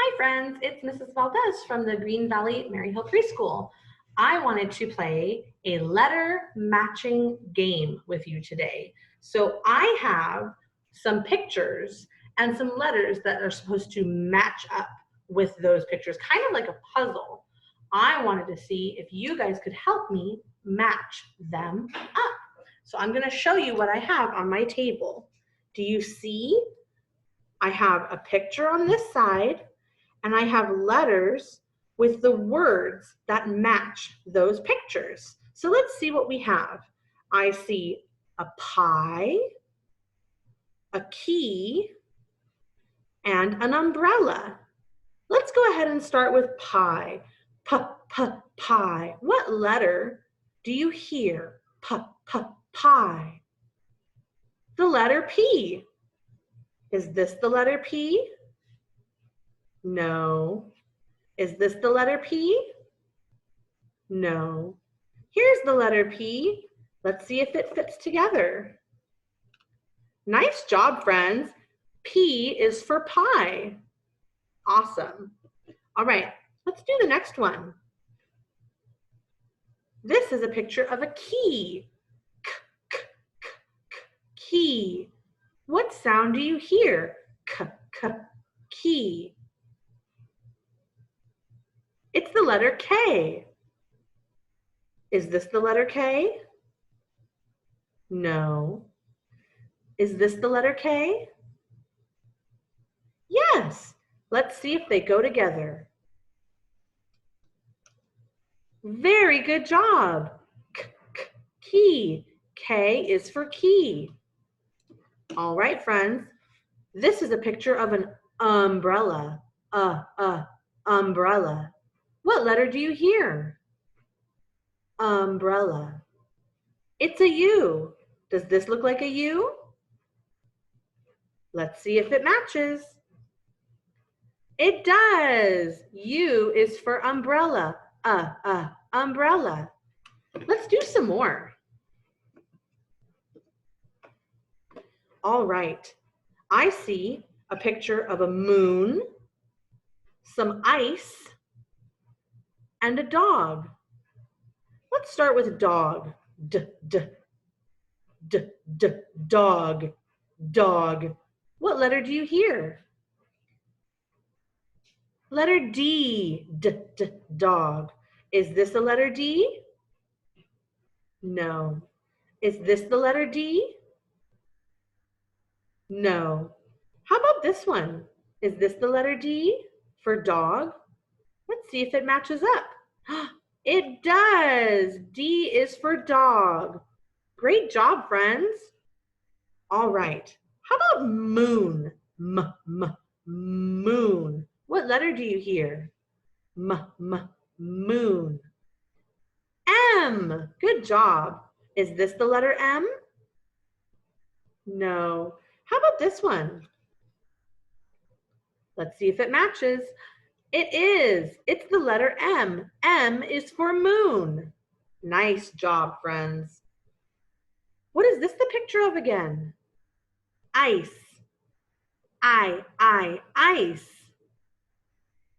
Hi friends, it's Mrs. Valdez from the Green Valley Maryhill Preschool. I wanted to play a letter matching game with you today. So I have some pictures and some letters that are supposed to match up with those pictures, kind of like a puzzle. I wanted to see if you guys could help me match them up. So I'm going to show you what I have on my table. Do you see? I have a picture on this side, and I have letters with the words that match those pictures. So let's see what we have. I see a pie, a key, and an umbrella. Let's go ahead and start with pie. Pie. What letter do you hear? Pie. The letter P. Is this the letter P? No. Is this the letter P? No. Here's the letter P. Let's see if it fits together. Nice job, friends. P is for pie. Awesome. All right, let's do the next one. This is a picture of a key. Key. What sound do you hear? Key. It's the letter K. Is this the letter K? No. Is this the letter K? Yes. Let's see if they go together. Very good job. Key. K is for key. All right, friends. This is a picture of an umbrella. Umbrella. What letter do you hear? Umbrella. It's a U. Does this look like a U? Let's see if it matches. It does. U is for umbrella. Umbrella. Let's do some more. All right. I see a picture of a moon, some ice, and a dog. Let's start with dog. Dog. Dog. What letter do you hear? Letter D. Dog. Is this the letter D? No. Is this the letter D? No. How about this one? Is this the letter D for dog? Let's see if it matches up. It does. D is for dog. Great job, friends. All right. How about moon? Moon. What letter do you hear? Moon. M. Good job. Is this the letter M? No. How about this one? Let's see if it matches. It is. It's the letter M. M is for moon. Nice job, friends. What is this the picture of again? Ice. Ice.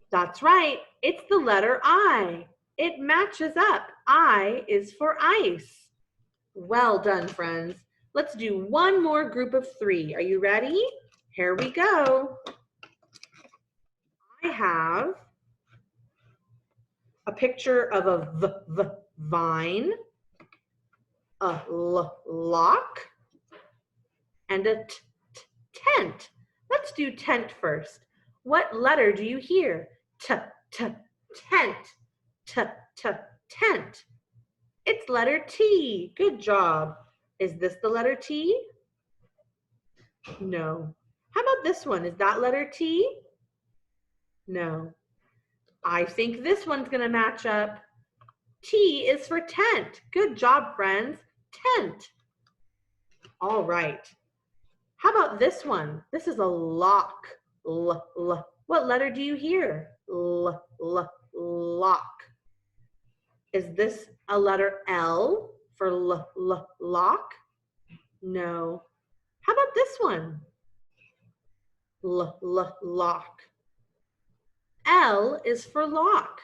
That's right. It's the letter I. It matches up. I is for ice. Well done, friends. Let's do one more group of three. Are you ready? Here we go. I have a picture of a vine, a lock, and a tent. Let's do tent first. What letter do you hear? Tent. Tent. It's letter T. Good job. Is this the letter T? No. How about this one? Is that letter T? No. I think this one's going to match up. T is for tent. Good job, friends. Tent. All right. How about this one? This is a lock. What letter do you hear? Lock. Is this a letter L for lock? No. How about this one? Lock. L is for lock.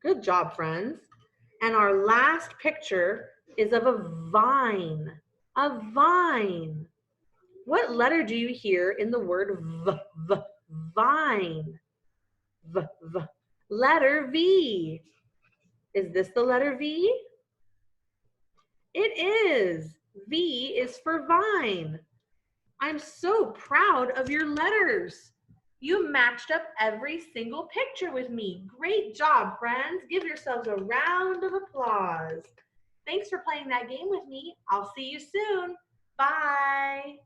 Good job, friends. And our last picture is of a vine. A vine. What letter do you hear in the word vine? V. Letter V. Is this the letter V? It is. V is for vine. I'm so proud of your letters. You matched up every single picture with me. Great job, friends. Give yourselves a round of applause. Thanks for playing that game with me. I'll see you soon. Bye.